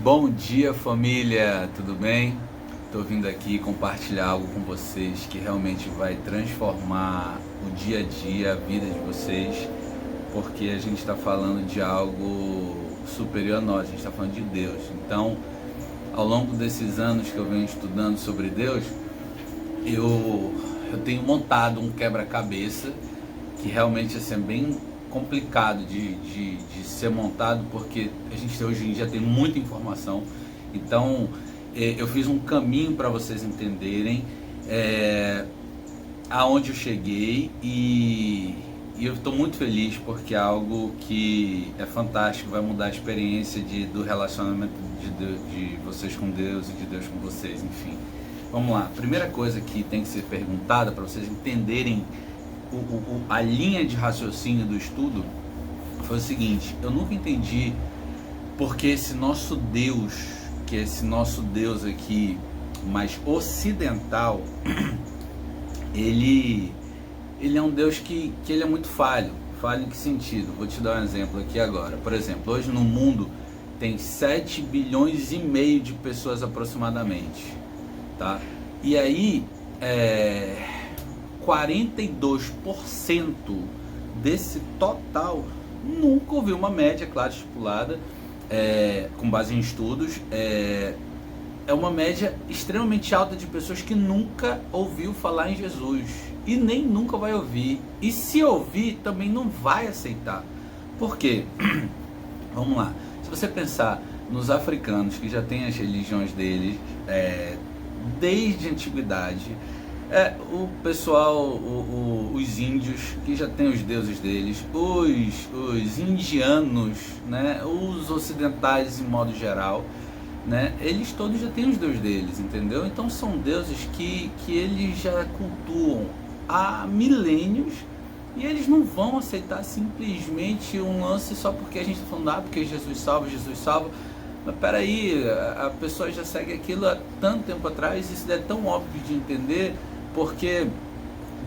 Bom dia, família, tudo bem? Estou vindo aqui compartilhar algo com vocês que realmente vai transformar o dia a dia, a vida de vocês, porque a gente está falando de algo superior a nós, a gente está falando de Deus. Então, ao longo desses anos que eu venho estudando sobre Deus, eu tenho montado um quebra-cabeça que realmente assim, é bem complicado de ser montado, porque a gente hoje em dia tem muita informação. Então eu fiz um caminho para vocês entenderem aonde eu cheguei, e eu estou muito feliz porque é algo que é fantástico, vai mudar a experiência do relacionamento de vocês com Deus e de Deus com vocês, enfim. Vamos lá, primeira coisa que tem que ser perguntada para vocês entenderem a linha de raciocínio do estudo foi o seguinte: eu nunca entendi porque esse nosso Deus, que é esse nosso Deus aqui mais ocidental, ele é um Deus que ele é muito falho. Falho em que sentido? Vou te dar um exemplo aqui agora. Por exemplo, hoje no mundo tem 7 bilhões e meio de pessoas aproximadamente, tá? E aí 42% desse total nunca ouviu uma média, claro, estipulada, com base em estudos, é uma média extremamente alta de pessoas que nunca ouviu falar em Jesus e nem nunca vai ouvir, e se ouvir também não vai aceitar. Por quê? Vamos lá, se você pensar nos africanos, que já têm as religiões deles desde a antiguidade, o pessoal, os índios, que já tem os deuses deles, os indianos, né, os ocidentais em modo geral, né, eles todos já têm os deuses deles, entendeu? Então são deuses que eles já cultuam há milênios, e eles não vão aceitar simplesmente um lance só porque a gente está falando, porque Jesus salva. Mas peraí, a pessoa já segue aquilo há tanto tempo atrás, isso é tão óbvio de entender. Porque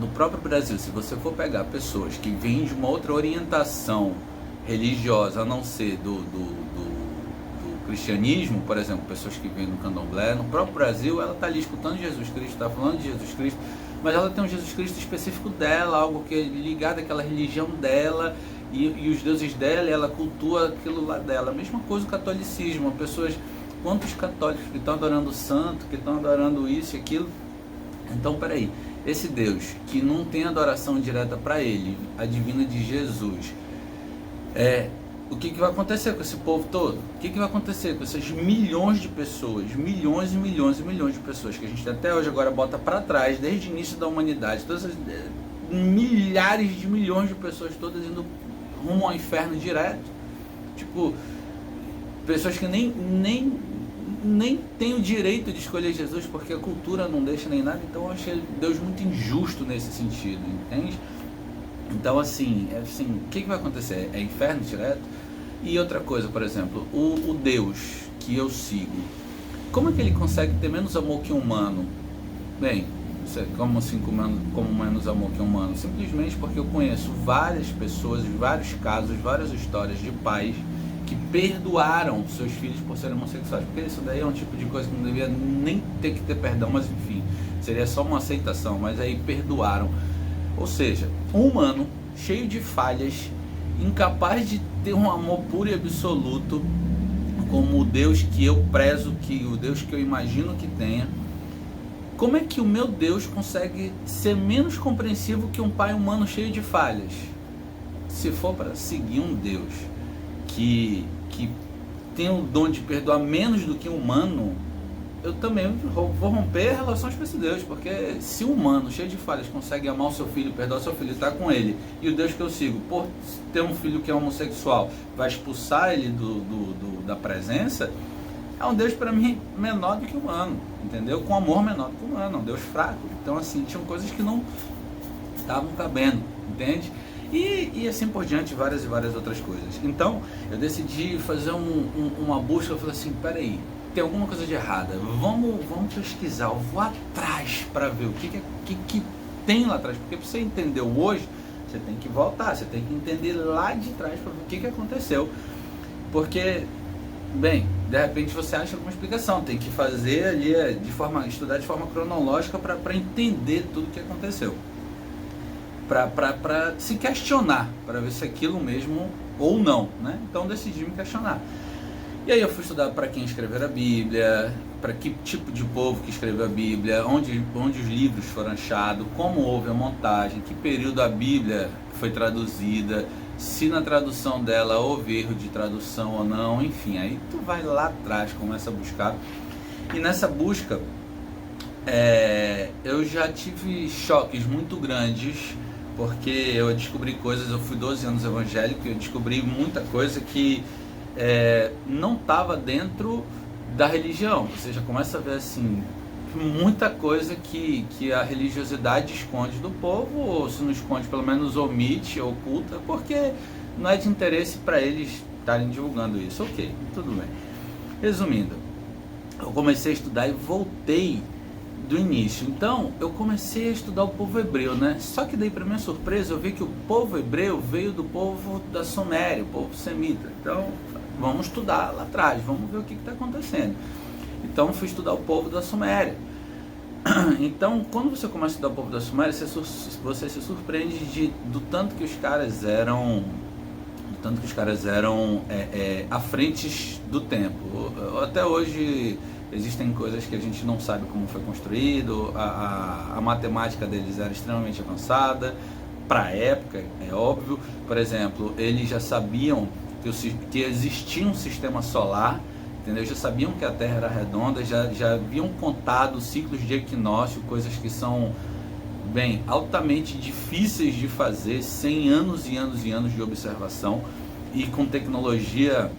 no próprio Brasil, se você for pegar pessoas que vêm de uma outra orientação religiosa, a não ser do cristianismo, por exemplo, pessoas que vêm do candomblé, no próprio Brasil, ela está ali escutando Jesus Cristo, está falando de Jesus Cristo, mas ela tem um Jesus Cristo específico dela, algo que é ligado àquela religião dela, e os deuses dela, e ela cultua aquilo lá dela. A mesma coisa o catolicismo, pessoas, quantos católicos que estão adorando o santo, que estão adorando isso e aquilo. Então, peraí, esse Deus que não tem adoração direta para ele, a divina de Jesus, o que vai acontecer com esse povo todo? O que vai acontecer com essas milhões de pessoas, milhões e milhões e milhões de pessoas que a gente até hoje agora bota para trás, desde o início da humanidade, todas essas milhares de milhões de pessoas todas indo rumo ao inferno direto, tipo, pessoas que nem tem o direito de escolher Jesus, porque a cultura não deixa nem nada. Então eu achei Deus muito injusto nesse sentido, entende? Então assim, o que vai acontecer? É inferno direto? E outra coisa, por exemplo, o Deus que eu sigo, como é que ele consegue ter menos amor que um humano? Bem, como assim, como menos amor que um humano? Simplesmente porque eu conheço várias pessoas, vários casos, várias histórias de pais que perdoaram seus filhos por serem homossexuais, porque isso daí é um tipo de coisa que não devia nem ter que ter perdão, mas enfim, seria só uma aceitação, mas aí perdoaram. Ou seja, um humano cheio de falhas, incapaz de ter um amor puro e absoluto, como o Deus que eu prezo, o Deus que eu imagino que tenha. Como é que o meu Deus consegue ser menos compreensivo que um pai humano cheio de falhas? Se for para seguir um Deus que tem o dom de perdoar menos do que um humano, eu também vou romper relações com esse Deus, porque se um humano cheio de falhas consegue amar o seu filho, perdoar o seu filho, estar com ele, e o Deus que eu sigo, por ter um filho que é homossexual, vai expulsar ele da presença, é um Deus para mim menor do que humano, entendeu? Com amor menor do que humano, é um Deus fraco. Então assim, tinham coisas que não estavam cabendo, entende? E assim por diante, várias e várias outras coisas. Então eu decidi fazer uma busca. Eu falei assim, peraí, tem alguma coisa de errada, vamos pesquisar, eu vou atrás para ver o que tem lá atrás, porque para você entender o hoje, você tem que voltar, você tem que entender lá de trás para ver o que aconteceu, porque bem, de repente você acha alguma explicação, tem que fazer ali, estudar de forma cronológica para entender tudo o que aconteceu. Para se questionar, para ver se é aquilo mesmo ou não, né? Então decidi me questionar. E aí eu fui estudar para quem escreveu a Bíblia, para que tipo de povo que escreveu a Bíblia, onde os livros foram achados, como houve a montagem, que período a Bíblia foi traduzida, se na tradução dela houve erro de tradução ou não, enfim, aí tu vai lá atrás, começa a buscar. E nessa busca, eu já tive choques muito grandes, porque eu descobri coisas, eu fui 12 anos evangélico e eu descobri muita coisa que não estava dentro da religião. Você já começa a ver assim, muita coisa que a religiosidade esconde do povo, ou se não esconde, pelo menos omite, oculta, porque não é de interesse para eles estarem divulgando isso. Ok, tudo bem. Resumindo, eu comecei a estudar e voltei do início. Então, eu comecei a estudar o povo hebreu, né? Só que daí, para minha surpresa, eu vi que o povo hebreu veio do povo da Suméria, o povo semita. Então, vamos estudar lá atrás, vamos ver o que está acontecendo. Então, fui estudar o povo da Suméria. Então, quando você começa a estudar o povo da Suméria, você se surpreende do tanto que os caras eram à frente do tempo. Até hoje existem coisas que a gente não sabe como foi construído, a matemática deles era extremamente avançada, para a época, é óbvio. Por exemplo, eles já sabiam que existia um sistema solar, entendeu? Já sabiam que a Terra era redonda, já haviam contado ciclos de equinócio, coisas que são, bem, altamente difíceis de fazer, sem anos e anos e anos de observação, e com tecnologia,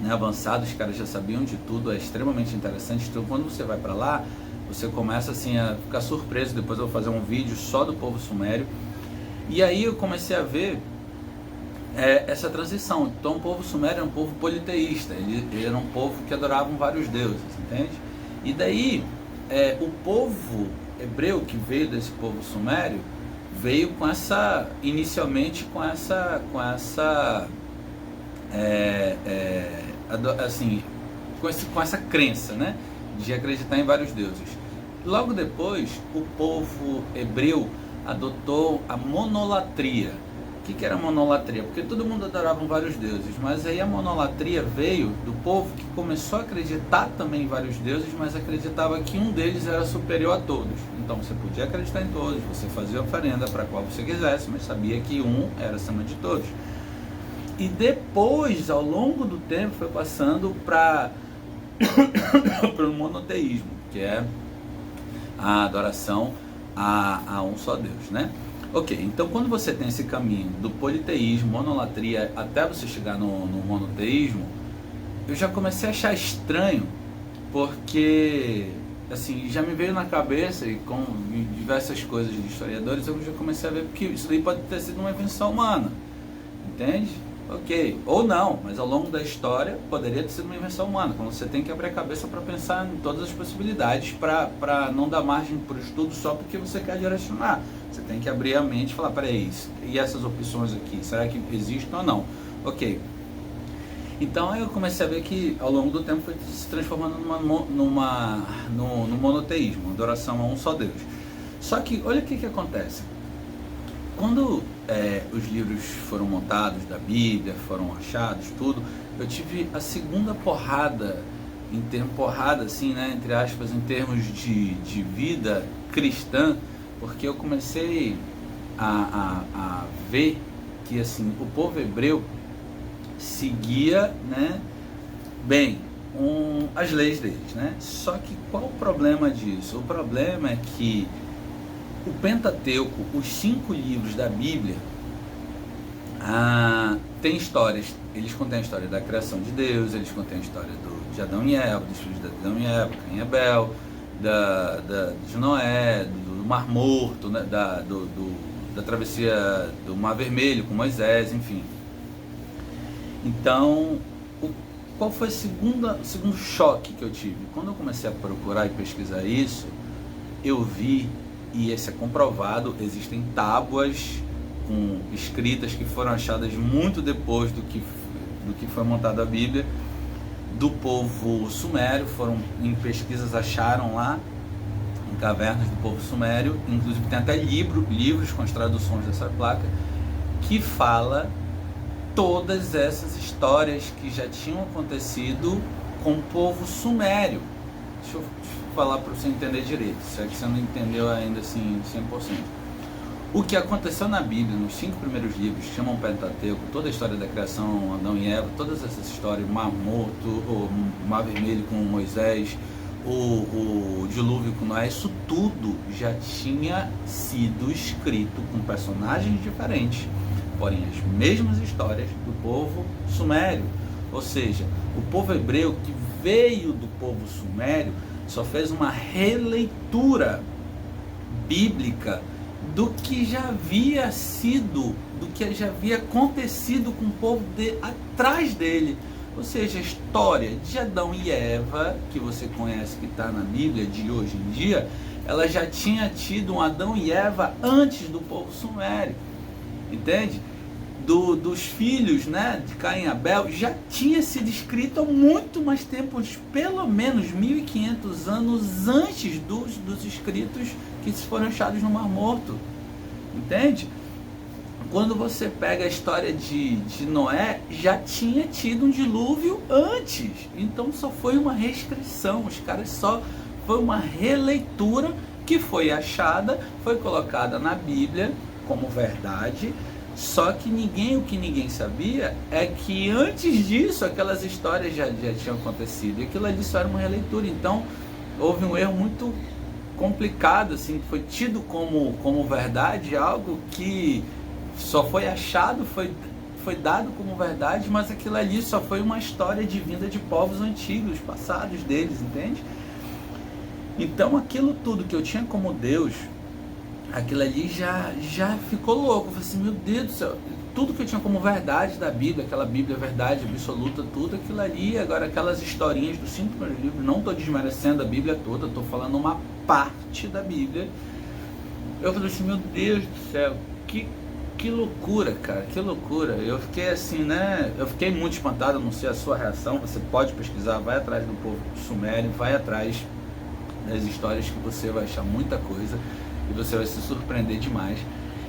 né, avançada. Os caras já sabiam de tudo, é extremamente interessante. Então, quando você vai para lá, você começa assim a ficar surpreso. Depois eu vou fazer um vídeo só do povo sumério. E aí eu comecei a ver essa transição. Então, o povo sumério era um povo politeísta, ele era um povo que adoravam vários deuses, entende? E daí, o povo hebreu que veio desse povo sumério, veio com essa, inicialmente com essa assim, com essa crença, né, de acreditar em vários deuses. Logo depois, o povo hebreu adotou a monolatria. O que era monolatria? Porque todo mundo adorava vários deuses, mas aí a monolatria veio do povo que começou a acreditar também em vários deuses, mas acreditava que um deles era superior a todos. Então você podia acreditar em todos, você fazia a oferenda para qual você quisesse, mas sabia que um era acima de todos. E depois, ao longo do tempo, foi passando para o monoteísmo, que é a adoração a um só Deus, né? Ok, então quando você tem esse caminho do politeísmo, monolatria, até você chegar no monoteísmo, eu já comecei a achar estranho, porque assim, já me veio na cabeça, e com diversas coisas de historiadores, eu já comecei a ver que isso daí pode ter sido uma invenção humana, entende? Ok, ou não, mas ao longo da história poderia ter sido uma invenção humana. Então você tem que abrir a cabeça para pensar em todas as possibilidades, para não dar margem para o estudo só porque você quer direcionar. Você tem que abrir a mente e falar, peraí, e essas opções aqui, será que existem ou não? Ok. Então aí eu comecei a ver que ao longo do tempo foi se transformando no monoteísmo, adoração a um só Deus. Só que olha o que acontece. Quando os livros foram montados da Bíblia, foram achados, tudo, eu tive a segunda porrada, porrada assim, né, entre aspas, em termos de vida cristã, porque eu comecei a ver que assim, o povo hebreu seguia, né, bem, as leis deles, né? Só que qual o problema disso? O problema é que o Pentateuco, os 5 livros da Bíblia, tem histórias. Eles contêm a história da criação de Deus, eles contêm a história de Adão e Eva, dos filhos de Adão e Eva, Caim e Abel, de Noé, do Mar Morto, né, da travessia do Mar Vermelho com Moisés, enfim. Então, qual foi o segundo choque que eu tive? Quando eu comecei a procurar e pesquisar isso, eu vi, e esse é comprovado, existem tábuas escritas que foram achadas muito depois do que foi montada a Bíblia, do povo sumério, foram em pesquisas, acharam lá em cavernas do povo sumério, inclusive tem até livros com as traduções dessa placa, que fala todas essas histórias que já tinham acontecido com o povo sumério. Deixa eu falar para você entender direito, se é que você não entendeu ainda assim 100%. O que aconteceu na Bíblia, nos 5 primeiros livros, que chamam Pentateuco, toda a história da criação, Adão e Eva, todas essas histórias, Mar Morto, o Mar Vermelho com Moisés, o dilúvio com Noé, isso tudo já tinha sido escrito com personagens diferentes, porém as mesmas histórias do povo sumério. Ou seja, o povo hebreu que veio do povo sumério só fez uma releitura bíblica do que já havia sido, do que já havia acontecido com o povo atrás dele. Ou seja, a história de Adão e Eva, que você conhece, que está na Bíblia de hoje em dia, ela já tinha tido um Adão e Eva antes do povo sumério, entende? Dos filhos, né, de Caim e Abel, já tinha sido escrito há muito mais tempo, pelo menos 1500 anos antes dos escritos que foram achados no Mar Morto, entende? Quando você pega a história de Noé, já tinha tido um dilúvio antes, então só foi uma reescrição, os caras só foi uma releitura que foi achada, foi colocada na Bíblia como verdade. Só que o que ninguém sabia é que antes disso aquelas histórias já tinham acontecido, e aquilo ali só era uma releitura. Então houve um erro muito complicado, assim, que foi tido como verdade, algo que só foi achado, foi dado como verdade, mas aquilo ali só foi uma história de vinda de povos antigos, passados deles, entende? Então aquilo tudo que eu tinha como Deus, aquilo ali já ficou louco. Eu falei assim, meu Deus do céu, tudo que eu tinha como verdade da Bíblia, aquela Bíblia verdade absoluta, tudo aquilo ali, agora aquelas historinhas dos 5 primeiros livros, não estou desmerecendo a Bíblia toda, estou falando uma parte da Bíblia. Eu falei assim, meu Deus do céu, que loucura, cara, que loucura. Eu fiquei assim, né, eu fiquei muito espantado, não sei a sua reação, você pode pesquisar, vai atrás do povo sumério, vai atrás das histórias que você vai achar muita coisa. E você vai se surpreender demais.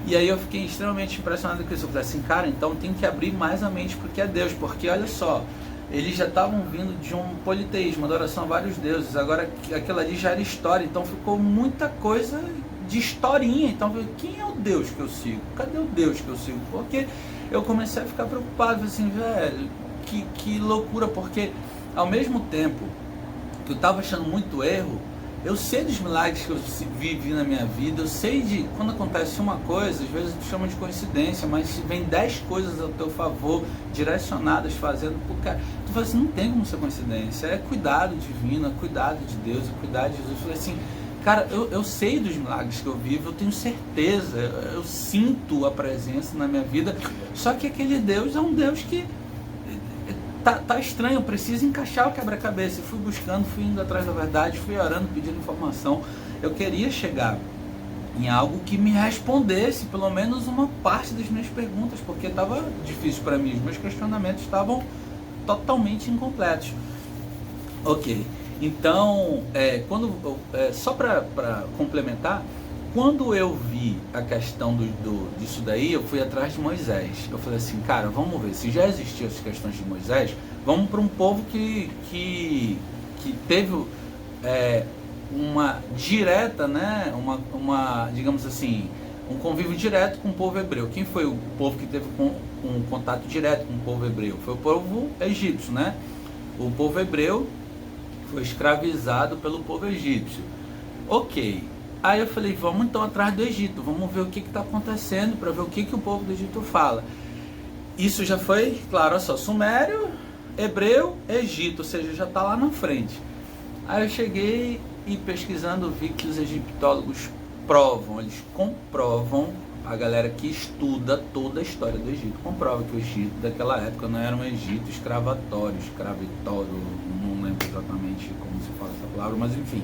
E aí eu fiquei extremamente impressionado com isso. Eu falei assim, cara, então tem que abrir mais a mente porque é Deus. Porque olha só, eles já estavam vindo de um politeísmo, adoração a vários deuses. Agora aquilo ali já era história, então ficou muita coisa de historinha. Então, quem é o Deus que eu sigo? Cadê o Deus que eu sigo? Porque eu comecei a ficar preocupado, assim, velho, que loucura. Porque ao mesmo tempo que eu estava achando muito erro, eu sei dos milagres que eu vivi na minha vida, eu sei de quando acontece uma coisa, às vezes tu chama de coincidência, mas se vem 10 coisas ao teu favor, direcionadas, fazendo por cara, tu fala assim, não tem como ser coincidência, é cuidado divino, é cuidado de Deus, é cuidado de Jesus. Eu falei assim, cara, eu sei dos milagres que eu vivo, eu tenho certeza, eu sinto a presença na minha vida, só que aquele Deus é um Deus que tá estranho, eu preciso encaixar o quebra-cabeça. Fui buscando, fui indo atrás da verdade, fui orando, pedindo informação. Eu queria chegar em algo que me respondesse pelo menos uma parte das minhas perguntas, porque estava difícil para mim, os meus questionamentos estavam totalmente incompletos. Ok, então, só para complementar, quando eu vi a questão disso daí, eu fui atrás de Moisés. Eu falei assim, cara, vamos ver, se já existiam essas questões de Moisés, vamos para um povo que teve uma direta, né, uma, digamos assim, um convívio direto com o povo hebreu. Quem foi o povo que teve um contato direto com o povo hebreu? Foi o povo egípcio, né? O povo hebreu foi escravizado pelo povo egípcio. Ok. Aí eu falei, vamos então atrás do Egito, vamos ver o que está acontecendo, para ver o que o povo do Egito fala. Isso já foi, claro, olha só, Sumério, Hebreu, Egito, ou seja, já está lá na frente. Aí eu cheguei e pesquisando vi que os egiptólogos provam, eles comprovam, a galera que estuda toda a história do Egito, comprova que o Egito daquela época não era um Egito escravatório, não lembro exatamente como se fala essa palavra, mas enfim.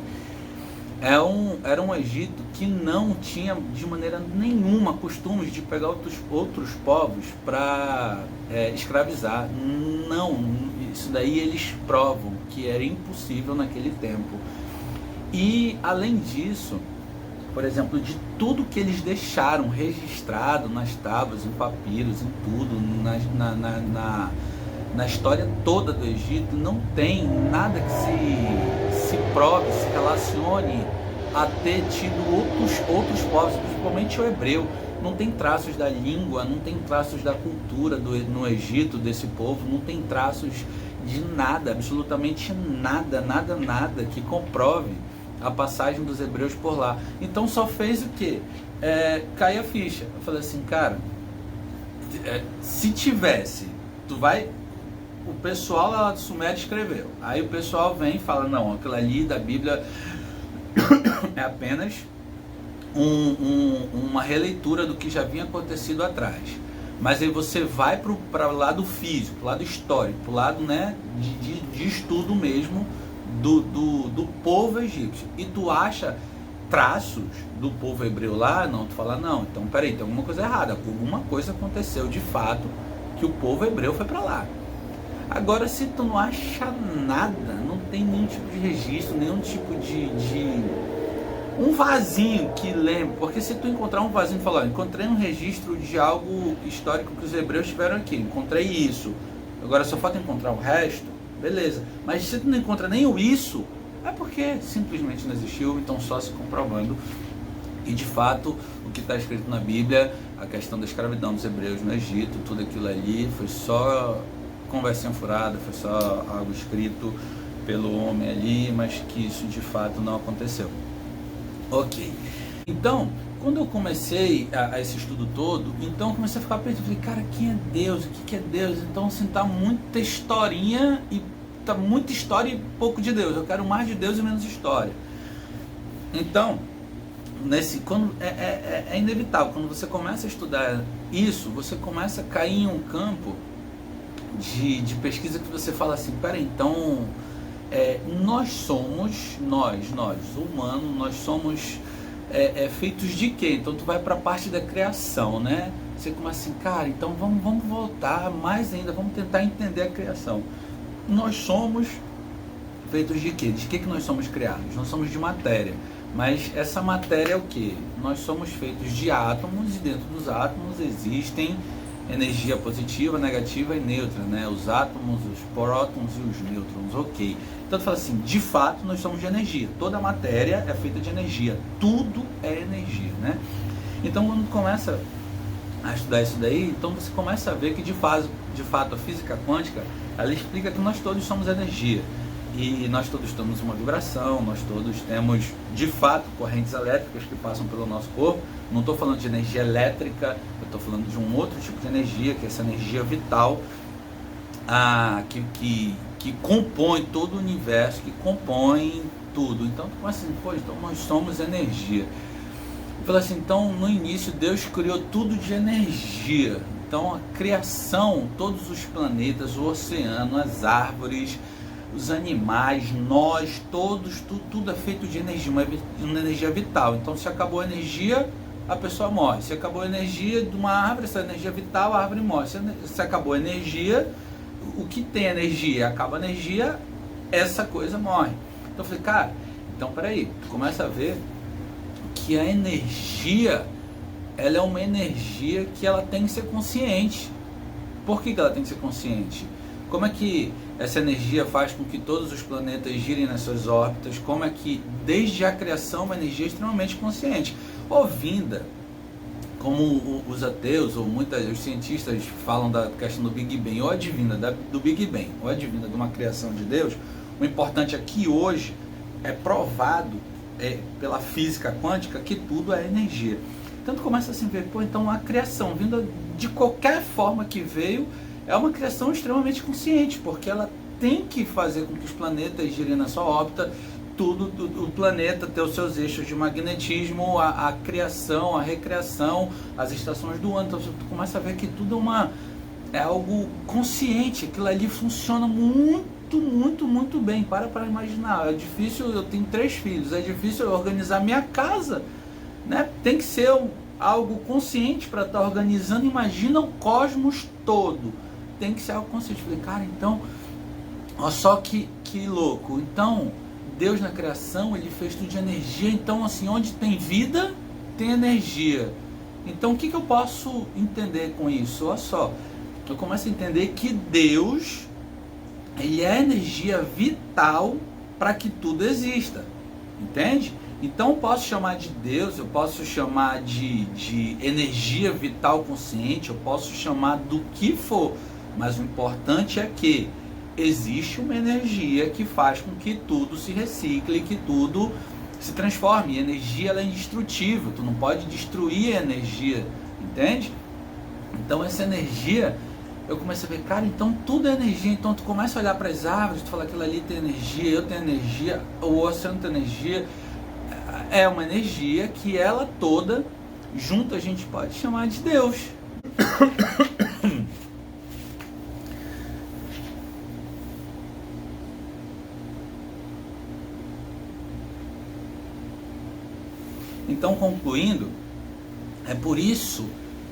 Era um Egito que não tinha de maneira nenhuma costumes de pegar outros povos para escravizar. Não, Isso daí eles provam que era impossível naquele tempo. E além disso, por exemplo, de tudo que eles deixaram registrado nas tábuas, em papiros, em tudo, na história toda do Egito, não tem nada que se prove, se relacione a ter tido outros povos, principalmente o hebreu. Não tem traços da língua, não tem traços da cultura no Egito desse povo, não tem traços de nada, absolutamente nada que comprove a passagem dos hebreus por lá. Então só fez o quê? Cair a ficha. Eu falei assim, cara, se tivesse, o pessoal lá do Sumério escreveu, aí o pessoal vem e fala, não, aquilo ali da Bíblia é apenas uma releitura do que já vinha acontecido atrás. Mas aí você vai para o lado físico, para o lado histórico, para o lado, né, de estudo mesmo do povo egípcio, e tu acha traços do povo hebreu lá, não, tu fala, não, então peraí, tem alguma coisa errada, alguma coisa aconteceu de fato que o povo hebreu foi para lá. Agora, se tu não acha nada, não tem nenhum tipo de registro, nenhum tipo de um vasinho que lembre, porque se tu encontrar um vasinho e falar, encontrei um registro de algo histórico que os hebreus tiveram aqui, encontrei isso, agora só falta encontrar o resto, beleza, mas se tu não encontra nem o isso, é porque simplesmente não existiu, então só se comprovando. E de fato, o que está escrito na Bíblia, a questão da escravidão dos hebreus no Egito, tudo aquilo ali foi só conversinha furada, foi só algo escrito pelo homem ali, mas que isso de fato não aconteceu. Ok, então, quando eu comecei a esse estudo todo, então eu comecei a ficar pensando, falei, cara, quem é Deus? O que é Deus? Então, assim, tá muita historinha e tá muita história e pouco de Deus. Eu quero mais de Deus e menos história. Então, quando é inevitável, quando você começa a estudar isso, você começa a cair em um campo de pesquisa que você fala assim, peraí, então nós somos, nós humanos, nós somos feitos de quê? Então tu vai para a parte da criação, né? Você começa assim, cara, então vamos voltar mais ainda, vamos tentar entender a criação. Nós somos feitos de quê? De que nós somos criados? Nós somos de matéria. Mas essa matéria é o que? Nós somos feitos de átomos e dentro dos átomos existem energia positiva, negativa e neutra, né? Os átomos, os prótons e os nêutrons, ok. Então tu fala assim, de fato nós somos de energia. Toda a matéria é feita de energia. Tudo é energia, né? Então quando começa a estudar isso daí, então você começa a ver que de fato a física quântica, ela explica que nós todos somos energia. E nós todos temos uma vibração, nós todos temos, de fato, correntes elétricas que passam pelo nosso corpo. Não estou falando de energia elétrica, eu estou falando de um outro tipo de energia, que é essa energia vital, que compõe todo o universo, que compõe tudo. Então, assim, então nós somos energia. Eu falei assim, então, no início, Deus criou tudo de energia. Então, a criação, todos os planetas, o oceano, as árvores, os animais, nós, todos, tudo é feito de energia, uma energia vital. Então, se acabou a energia, a pessoa morre. Se acabou a energia de uma árvore, essa energia vital, a árvore morre. Se acabou a energia, o que tem energia, acaba a energia, essa coisa morre. Então, eu falei, cara, então peraí, tu começa a ver que a energia, ela é uma energia que ela tem que ser consciente. Por que ela tem que ser consciente? Como é que essa energia faz com que todos os planetas girem nas suas órbitas? Como é que, desde a criação, uma energia extremamente consciente? Ou vinda, como os ateus, ou os cientistas falam da questão do Big Bang, ou advinda do Big Bang, ou advinda de uma criação de Deus. O importante é que hoje é provado pela física quântica que tudo é energia. Então tu começa assim a ver, então a criação, vinda de qualquer forma que veio, é uma criação extremamente consciente, porque ela tem que fazer com que os planetas girem na sua órbita, o planeta ter os seus eixos de magnetismo, a criação, a recriação, as estações do ano. Então você começa a ver que tudo é algo consciente, aquilo ali funciona muito bem. Para imaginar, é difícil, eu tenho 3 filhos, é difícil eu organizar minha casa, né? Tem que ser algo consciente para estar organizando. Imagina o cosmos todo, tem que ser algo consciente. Falei, cara, então Olha só que louco. Então, Deus na criação, ele fez tudo de energia. Então, assim, onde tem vida, tem energia. Então, o que eu posso entender com isso? Olha só, eu começo a entender que Deus, ele é a energia vital para que tudo exista. Entende? Então, eu posso chamar de Deus, eu posso chamar de energia vital consciente, eu posso chamar do que for. Mas o importante é que existe uma energia que faz com que tudo se recicle, que tudo se transforme. E a energia, ela é indestrutível, tu não pode destruir a energia, entende? Então essa energia, eu comecei a ver, cara, então tudo é energia. Então tu começa a olhar para as árvores, tu fala, aquilo ali tem energia, eu tenho energia, o oceano tem energia. É uma energia que ela toda, junto, a gente pode chamar de Deus. Então, concluindo, é por isso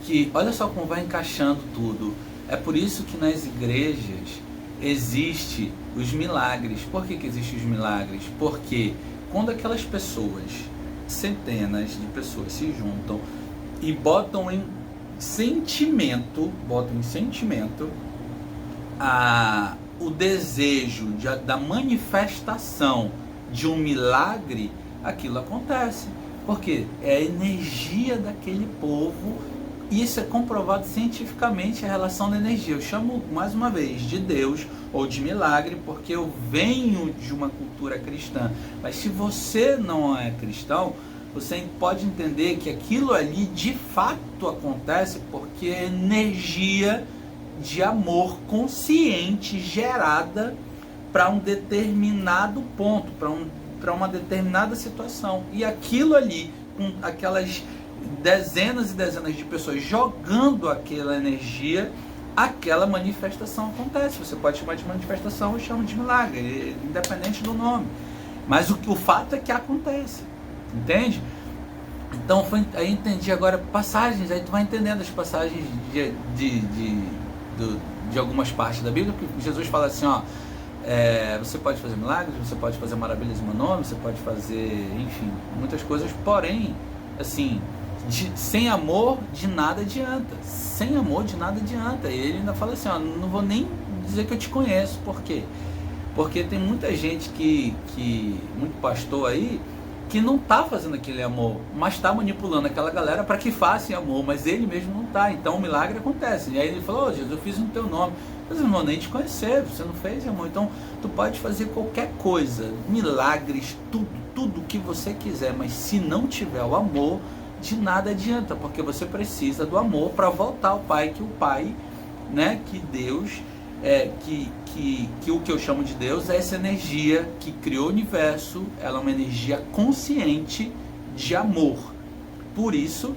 que, olha só como vai encaixando tudo, é por isso que nas igrejas existe os milagres. Por que existem os milagres? Porque quando aquelas pessoas, centenas de pessoas se juntam e botam em sentimento o desejo da manifestação de um milagre, aquilo acontece. Porque é a energia daquele povo, e isso é comprovado cientificamente, a relação da energia. Eu chamo, mais uma vez, de Deus ou de milagre, porque eu venho de uma cultura cristã. Mas se você não é cristão, você pode entender que aquilo ali de fato acontece porque é energia de amor consciente gerada para um determinado ponto, para uma determinada situação. E aquilo ali, com aquelas dezenas e dezenas de pessoas jogando aquela energia, aquela manifestação acontece. Você pode chamar de manifestação, eu chamo de milagre, independente do nome. Mas o fato é que acontece, entende? Então, aí entendi agora passagens, aí tu vai entendendo as passagens de algumas partes da Bíblia, que Jesus fala assim, ó, você pode fazer milagres, você pode fazer maravilhas em meu nome, você pode fazer, enfim, muitas coisas, porém, assim, sem amor de nada adianta. Sem amor de nada adianta. E ele ainda fala assim, ó, não vou nem dizer que eu te conheço. Por quê? Porque tem muita gente muito pastor aí, que não está fazendo aquele amor, mas está manipulando aquela galera para que façam amor, mas ele mesmo não está. Então o milagre acontece. E aí ele falou, Jesus, eu fiz no teu nome. Mas eu não vou nem te conhecer, você não fez amor. Então tu pode fazer qualquer coisa, milagres, tudo que você quiser, mas se não tiver o amor, de nada adianta, porque você precisa do amor para voltar ao Pai, que o Pai, né, que Deus, que o que eu chamo de Deus é essa energia que criou o universo, ela é uma energia consciente de amor. Por isso,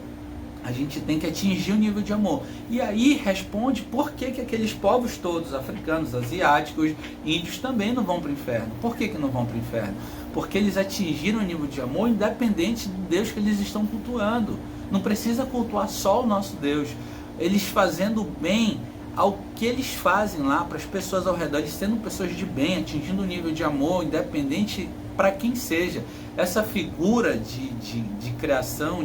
a gente tem que atingir o nível de amor. E aí responde por que aqueles povos todos, africanos, asiáticos, índios, também não vão para o inferno. Por que não vão para o inferno? Porque eles atingiram o nível de amor independente do Deus que eles estão cultuando. Não precisa cultuar só o nosso Deus. Eles fazendo bem ao que eles fazem lá para as pessoas ao redor, eles sendo pessoas de bem, atingindo o nível de amor, independente para quem seja. Essa figura de criação,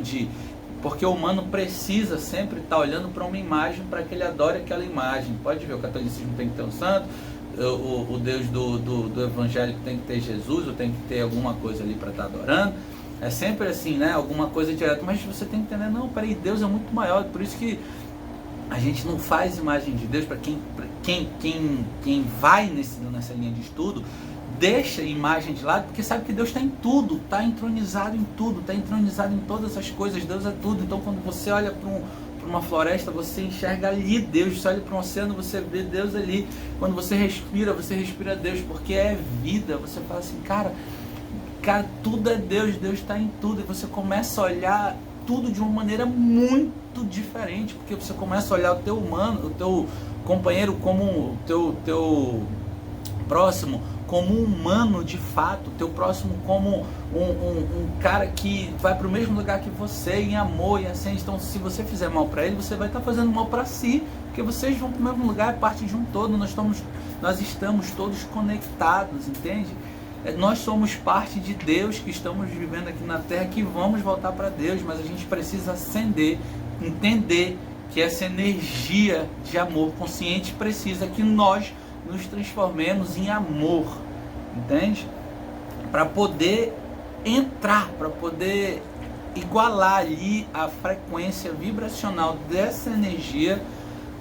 porque o humano precisa sempre estar olhando para uma imagem para que ele adore aquela imagem. Pode ver, o catolicismo tem que ter um santo, o Deus do evangélico tem que ter Jesus, ou tem que ter alguma coisa ali para estar adorando. É sempre assim, né? Alguma coisa direta. Mas você tem que entender, não, peraí, Deus é muito maior. Por isso que a gente não faz imagem de Deus. Para quem vai nessa linha de estudo, deixa a imagem de lado, porque sabe que Deus está em tudo, está entronizado em tudo, está entronizado em todas as coisas. Deus é tudo. Então quando você olha para uma floresta, você enxerga ali Deus. Você olha para um oceano, você vê Deus ali. Quando você respira Deus, porque é vida. Você fala assim, cara, tudo é Deus, Deus está em tudo. E você começa a olhar tudo de uma maneira muito diferente, porque você começa a olhar o teu humano, o teu companheiro como o teu próximo como um humano de fato, teu próximo como um cara que vai para o mesmo lugar que você, em amor e assim. Então se você fizer mal para ele, você vai estar fazendo mal para si, Porque vocês vão para o mesmo lugar, é parte de um todo, nós estamos todos conectados, entende? Nós somos parte de Deus que estamos vivendo aqui na Terra, que vamos voltar para Deus, mas a gente precisa acender, entender que essa energia de amor consciente precisa que nós nos transformemos em amor, entende? Para poder entrar, para poder igualar ali a frequência vibracional dessa energia,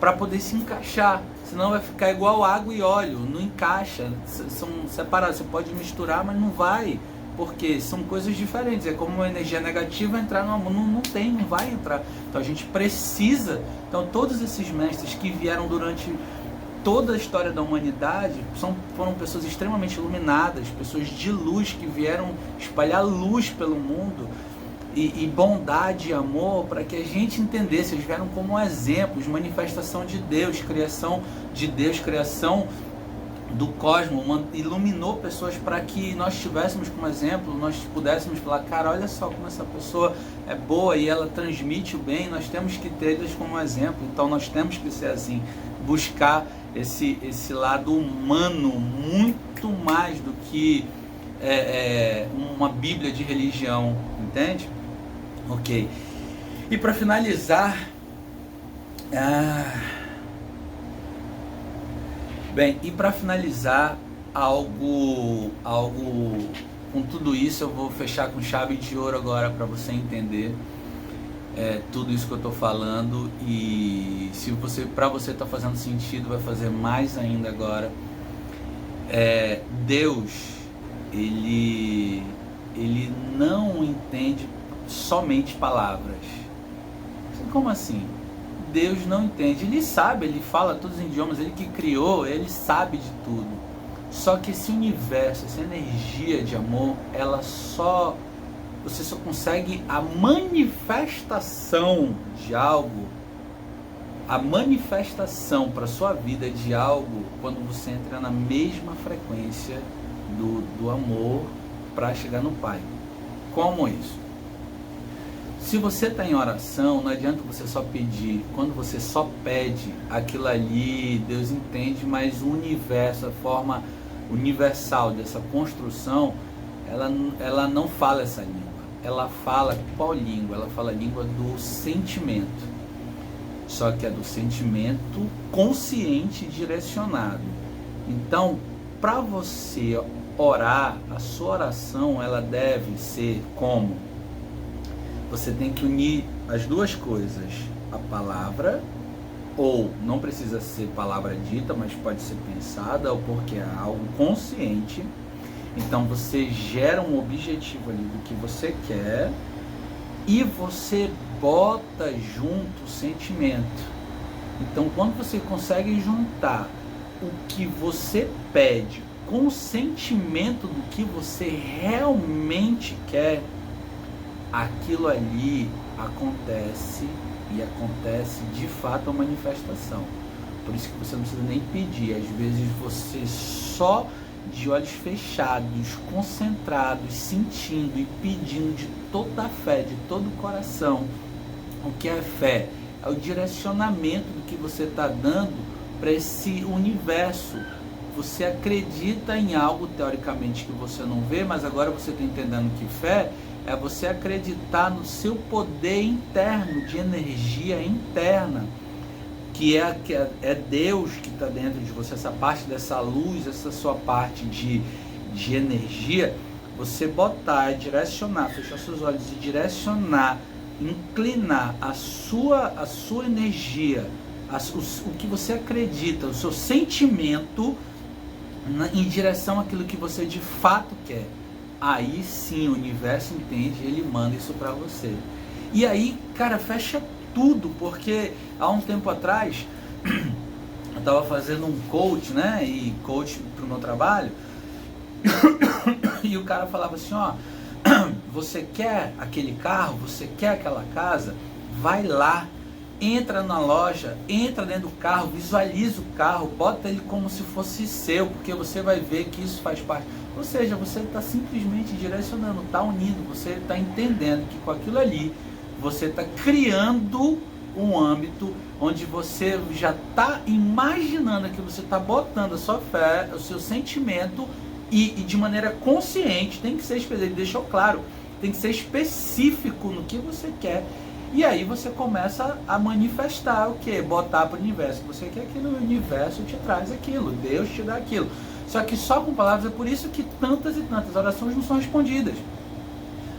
para poder se encaixar. Senão vai ficar igual água e óleo, não encaixa, são separados. Você pode misturar, mas não vai, porque são coisas diferentes. É como uma energia negativa entrar no amor, não vai entrar. Então a gente precisa. Então todos esses mestres que vieram durante toda a história da humanidade foram pessoas extremamente iluminadas, pessoas de luz que vieram espalhar luz pelo mundo. E bondade e amor, para que a gente entendesse. Eles vieram como exemplos, manifestação de Deus, criação do cosmos, iluminou pessoas para que nós tivéssemos como exemplo, nós pudéssemos falar, cara, olha só como essa pessoa é boa e ela transmite o bem, nós temos que ter eles como exemplo. Então nós temos que ser assim, buscar esse lado humano muito mais do que uma bíblia de religião, entende? Ok. E para finalizar, algo com tudo isso, eu vou fechar com chave de ouro agora para você entender tudo isso que eu estou falando, e se para você está fazendo sentido, vai fazer mais ainda agora. Deus, ele não entende somente palavras. Como assim? Deus não entende, ele sabe, ele fala todos os idiomas, ele que criou, ele sabe de tudo. Só que esse universo, essa energia de amor, você só consegue a manifestação de algo, a manifestação para sua vida de algo, quando você entra na mesma frequência do amor para chegar no Pai. Como isso? Se você está em oração, não adianta você só pedir. Quando você só pede, aquilo ali, Deus entende, mas o universo, a forma universal dessa construção, ela não fala essa língua. Ela fala qual língua? Ela fala a língua do sentimento. Só que é do sentimento consciente e direcionado. Então, para você orar, a sua oração, ela deve ser como? Você tem que unir as duas coisas, a palavra, ou não precisa ser palavra dita, mas pode ser pensada, ou porque é algo consciente. Então você gera um objetivo ali do que você quer e você bota junto o sentimento. Então quando você consegue juntar o que você pede com o sentimento do que você realmente quer, aquilo ali acontece, e acontece de fato a manifestação. Por isso que você não precisa nem pedir. Às vezes você só de olhos fechados, concentrados, sentindo e pedindo de toda a fé, de todo o coração. O que é fé? É o direcionamento do que você está dando para esse universo. Você acredita em algo teoricamente que você não vê, mas agora você está entendendo que fé é você acreditar no seu poder interno, de energia interna, que é Deus que está dentro de você, essa parte dessa luz, essa sua parte de energia. Você botar, direcionar, fechar seus olhos e direcionar, inclinar a sua energia, o que você acredita, o seu sentimento em direção àquilo que você de fato quer. Aí sim o universo entende, ele manda isso para você. E aí, cara, fecha tudo, porque há um tempo atrás eu estava fazendo um coach, né? E coach para o meu trabalho. E o cara falava assim, ó, você quer aquele carro, você quer aquela casa, vai lá, entra na loja, entra dentro do carro, visualiza o carro, bota ele como se fosse seu, porque você vai ver que isso faz parte. Ou seja, você está simplesmente direcionando, está unindo, você está entendendo que com aquilo ali, você está criando um âmbito onde você já está imaginando que você está botando a sua fé, o seu sentimento, e de maneira consciente, tem que ser, ele deixou claro, tem que ser específico no que você quer. E aí você começa a manifestar o que? Botar para o universo. Você quer aquilo, o universo te traz aquilo, Deus te dá aquilo. Só que só com palavras, é por isso que tantas e tantas orações não são respondidas.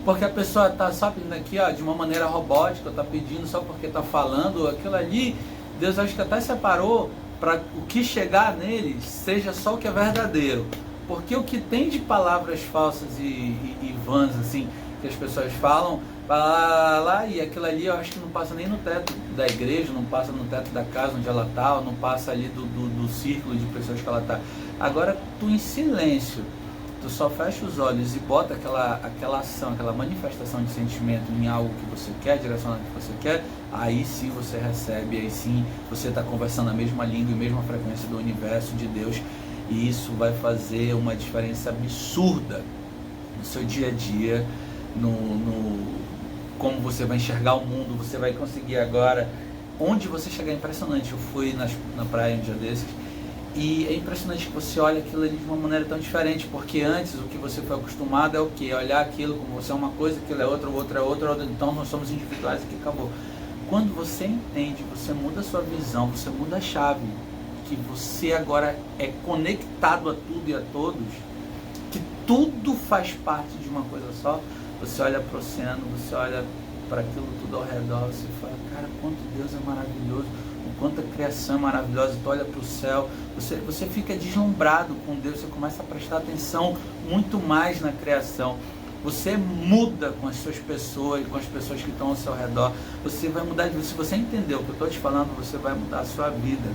Porque a pessoa está só pedindo aqui, ó, de uma maneira robótica, está pedindo só porque está falando aquilo ali. Deus acho que até separou para o que chegar nele seja só o que é verdadeiro. Porque o que tem de palavras falsas e vãs, assim, que as pessoas falam, lá, e aquilo ali eu acho que não passa nem no teto da igreja, não passa no teto da casa onde ela está, não passa ali do círculo de pessoas que ela está. Agora, tu em silêncio, tu só fecha os olhos e bota aquela ação, aquela manifestação de sentimento em algo que você quer, direcionado que você quer, aí sim você recebe, aí sim você está conversando a mesma língua e mesma frequência do universo, de Deus, e isso vai fazer uma diferença absurda no seu dia a dia, como você vai enxergar o mundo. Você vai conseguir agora, onde você chegar, é impressionante. Eu fui na praia um dia desses, e é impressionante que você olha aquilo ali de uma maneira tão diferente, porque antes o que você foi acostumado é o quê? Olhar aquilo como você é uma coisa, aquilo é outra, o outro é outra, então nós somos individuais, aqui acabou. Quando você entende, você muda a sua visão, você muda a chave, que você agora é conectado a tudo e a todos, que tudo faz parte de uma coisa só. Você olha para o oceano, você olha para aquilo tudo ao redor, você fala, cara, quanto Deus é maravilhoso, o quanto a criação é maravilhosa. Tu olha para o céu, você fica deslumbrado com Deus, você começa a prestar atenção muito mais na criação. Você muda com as suas pessoas, com as pessoas que estão ao seu redor. Você vai mudar de vida. Se você entender o que eu estou te falando, você vai mudar a sua vida.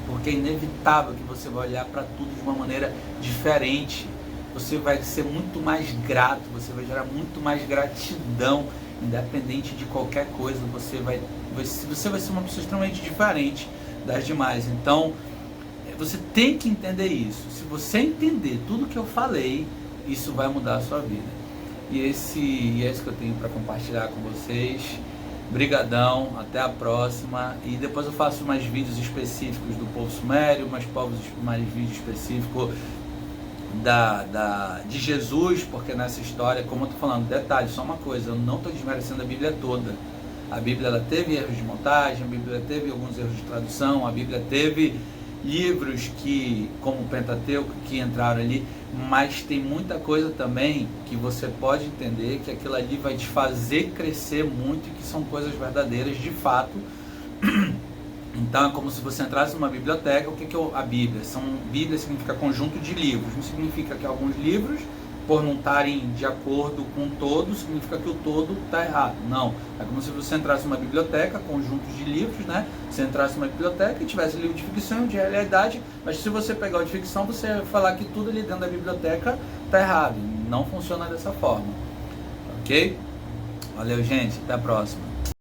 Porque é inevitável que você vai olhar para tudo de uma maneira diferente. Você vai ser muito mais grato, você vai gerar muito mais gratidão, independente de qualquer coisa. Você vai ser uma pessoa extremamente diferente das demais. Então, você tem que entender isso. Se você entender tudo que eu falei, isso vai mudar a sua vida. E é isso que eu tenho para compartilhar com vocês. Brigadão, até a próxima. E depois eu faço mais vídeos específicos do povo sumério, mais vídeos específicos de Jesus, porque nessa história, como eu estou falando, detalhe, só uma coisa, eu não estou desmerecendo a Bíblia toda. A Bíblia ela teve erros de montagem, a Bíblia teve alguns erros de tradução, a Bíblia teve livros como o Pentateuco que entraram ali, mas tem muita coisa também que você pode entender que aquilo ali vai te fazer crescer muito e que são coisas verdadeiras de fato. Então é como se você entrasse numa biblioteca. O que é a Bíblia? Bíblia significa conjunto de livros. Não significa que alguns livros, por não estarem de acordo com todos, significa que o todo está errado. Não. É como se você entrasse numa biblioteca, conjuntos de livros, né? Você entrasse numa biblioteca e tivesse livro de ficção e de realidade, mas se você pegar o de ficção, você vai falar que tudo ali dentro da biblioteca está errado. Não funciona dessa forma. Ok? Valeu, gente. Até a próxima.